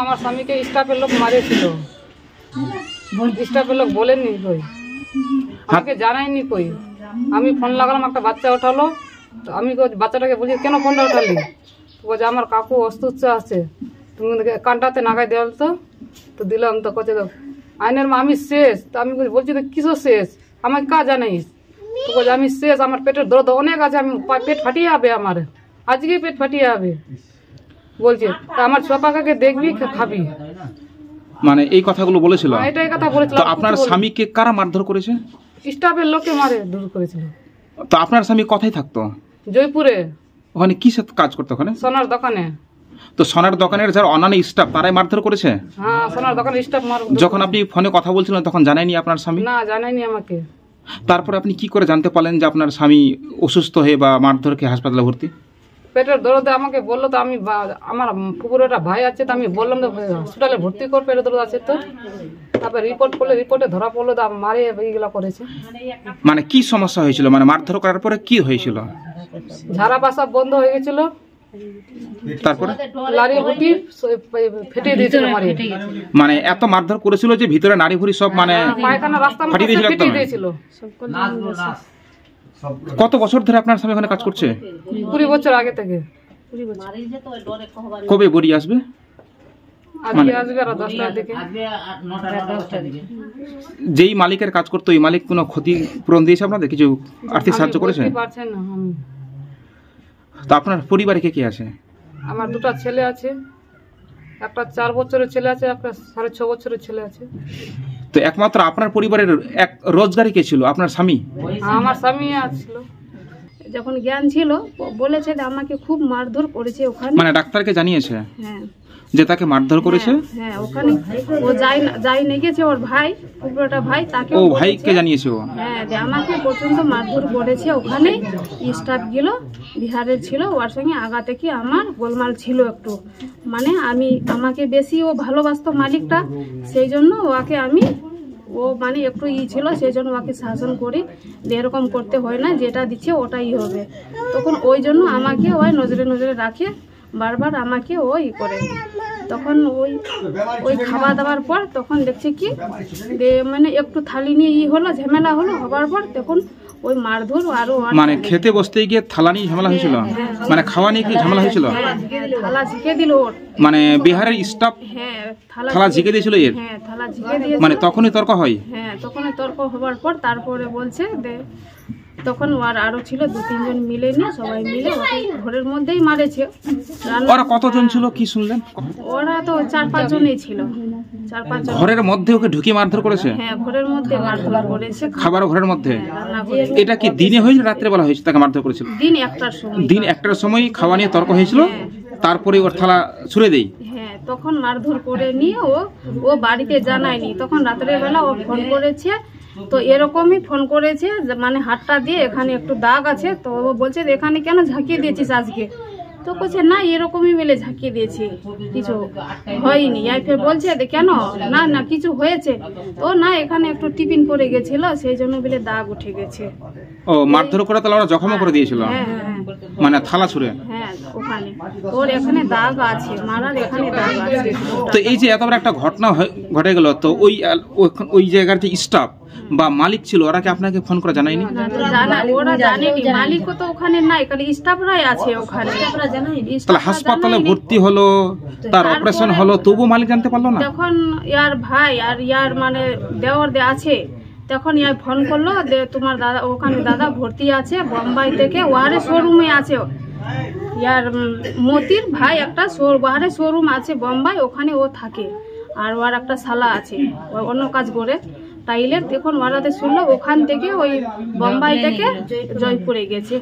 আমার স্বামীকে স্টাফের লোক মারেছিল, স্টাফের লোক বলেননি কই, আমাকে জানায়নি কই। আমি ফোন লাগালাম, একটা বাচ্চা ওঠালো, আমি বাচ্চাটাকে বলছি কেন ফোনটা ওঠালি, বলছে আমার কাকু অসুস্থ আছে, তুমি কানটাতে নাগাই দেওয়াল তো দিলাম। তো কচ্ছে আইনের মা আমি শেষ। তো আমি বলছি তো কিসো শেষ, আমাকে কা জানাইস? তো বলছে আমি শেষ, আমার পেটের দরদ অনেক আছে, আমি পেট ফাটিয়ে যাবে, আমার আজকেই পেট ফাটিয়ে যাবে বলছে। তা আমার ছোপাকাকে দেখবি খাবি, মানে এই কথাগুলো বলেছিল। এটাই কথা বলেছিল। তো আপনার স্বামীকে কারা মারধর করেছে? স্টাফের লোকে মারে দূর করেছিল। তো আপনার স্বামী কোথায় থাকতো? জয়পুরে। ওখানে কি কাজ করতো? ওখানে সোনার দোকানে। তো সোনার দোকানের যারা অন্যান্য স্টাফ তারাই মারধর করেছে? হ্যাঁ, সোনার দোকানের স্টাফ মার। যখন আপনি ফোনে কথা বলছিলেন তখন জানায়নি আপনার স্বামী? না, জানায়নি আমাকে। তারপরে আপনি কি করে জানতে পারলেন যে আপনার স্বামী অসুস্থ হয়ে বা মারধর খেয়ে হাসপাতালে ভর্তি? পেটের দরদে আমাকে বললো, তো আমি আমার পুকুরে একটা ভাই আছে, তো আমি বললাম তো হসপিটালে ভর্তি কর, পেটের দরদ আছে। তো তারপরে রিপোর্ট করলে, রিপোর্টে ধরা পড়লো, তো মারে এইগুলো করেছে। মানে কি সমস্যা হয়েছিল? মানে মারধর করার পরে কি হয়েছিল? ঝাড়া পাশা বন্ধ হয়ে গেছিল, তারপরে লারি ভুটি ফেটে দিয়েছিল মারে। মানে এত মারধর করেছিল যে ভিতরে নাড়ি ভুড়ি সব মানে পায়খানা রাস্তা ফেটে দিয়েছিল। কত বছর ধরে আপনার স্বামী ওখানে কাজ করছে? 20 বছর আগে থেকে। কবে বড়ি আসবে? আজকে আসবে আর 10টার দিকে। যেই মালিকের কাজ করতো ওই মালিক কোনো ক্ষতিপূরণ দিয়েছে আপনাদের? কিছু আর্থিক সাহায্য করেছে? পারছেন না। তো আপনার পরিবারে কে কে আছে? আমার 2টা ছেলে আছে, একটা 4 বছরের ছেলে আছে, একটা 6.5 বছরের ছেলে আছে। তো একমাত্র আপনার পরিবারের এক রোজগারি কে ছিল? আপনার স্বামী? আমার স্বামী আছিল। যখন জ্ঞান ছিল বলেছে যে আমাকে খুব মারধর করেছে ওখানে। মানে ডাক্তারকে জানিয়েছে? হ্যাঁ, যে তাকে মারধর করেছে? হ্যাঁ, ওখানে ও যাই নিয়ে গেছে, ওর ভাই, পুরোটা ভাই, তাকে ও ভাইকে জানিয়েছে ও? হ্যাঁ, যে আমাকে পর্যন্ত মারধর করেছে ওখানে। স্টাফ গুলো বিহারের ছিল, ওর সঙ্গে আগা থেকে আমার গোলমাল ছিল একটু। মানে আমাকে বেশি ও ভালোবাসতো মালিকটা, সেই জন্য ওকে ও মানে একটু ছিল, সেই জন্য ওকে শাসন করি যে এরকম করতে হয় না, যেটা দিচ্ছে ওটাই হবে। তখন ওই জন্য আমাকে ওই নজরে নজরে রাখে, বারবার আমাকে ওই করে। তখন ওই খাওয়া দাওয়ার পর তখন দেখছে কি মানে একটু থালি নিয়ে হলো, ঝামেলা হলো, হবার পর তখন ওই মারধর আরো। মানে খেতে বসতে গিয়ে থালা নিয়ে ঝামেলা হয়েছিল? মানে খাওয়া নিয়ে কি ঝামেলা হয়েছিল? থালা ঝিকে দিল ওর। মানে বিহারের স্টাফ থালা ঝিকে দিয়েছিল এর? হ্যাঁ, থালা ঝিকে দিয়ে। মানে তখনই তর্ক হয়? হ্যাঁ, তখনই তর্ক হবার পর তারপরে বলছে তখন ওর আরো ছিল 2-3 জন মিলে নিয়ে সবাই মিলে ঘরের মধ্যেই মারেছে। ওরা কতজন ছিল কি শুনলেন? ওরা তো 4-5 জনই ছিল। 4-5 জন ঘরের মধ্যে ওকে ঢুকিয়ে মারধর করেছে? হ্যাঁ, ঘরের মধ্যে মারধর করেছে। খাবার ঘরের মধ্যে? এটা কি দিনে হয়েছিল রাত্রে বেলা হয়েছে তাকে মারধর করেছিল? দিন 1টার সময়। দিন 1টার সময় খাওয়া নিয়ে তর্ক হয়েছিল, তারপরে ওর থালা ছুঁড়ে দেই। হ্যাঁ, তখন মারধর করে নিয়ে ও বাড়িতে জানায়নি। তখন রাতের বেলা ও ফোন করেছে, তো এরকমই ফোন করেছে মানে হাতটা দিয়ে এখানে একটু দাগ আছে। তো ও বলছে এখানে কেন ঝাঁকিয়ে দিয়েছিস আজকে? তো বলছে না, এরকমই মিলে ঝাঁকিয়ে দিয়েছি, কিছু হয়নি। ফের বলছে কেন? না কিছু হয়েছে। তো না, এখানে একটু টিফিন পড়ে গেছিল, সেই জন্য বলে দাগ উঠে গেছে। ও মারধর করে তাহলে ওরা জখমও করে দিয়েছিল? হ্যাঁ, মানে থালা ছুঁড়ে? হ্যাঁ, ওখানে ওর এখানে দাগ আছে, মারার এখানে দাগ আছে। তো এই যে এত বড় একটা ঘটনা ঘটে গেল, তো ওই জায়গার যে স্টাফ বা মালিক ছিল ওরা কি আপনাকে ফোন করে জানায়নি? ওরা জানেনি, মালিকও তো ওখানে নাই, খালি স্টাফরাই আছে ওখানে। তাহলে হাসপাতালে ভর্তি হলো, তার অপারেশন হলো, তবু মালিক জানতে পারলো না? তখন ইয়ার ভাই আর ইয়ার মানে দেওর আছে, তখন ইয়ার ফোন করলো তোমার দাদা ওখানে দাদা ভর্তি আছে বোম্বাই থেকে, ওয়ারে শোরুমে আছে। ইয়ার মতির ভাই একটা ওয়ারে শোরুম আছে বোম্বাই, ওখানে ও থাকে। আর ওর একটা শালা আছে, অন্য কাজ করে টাইলের। দেখুন ওরাতে শুনলো ওখান থেকে ওই বোম্বাই থেকে জয়পুরে গেছে।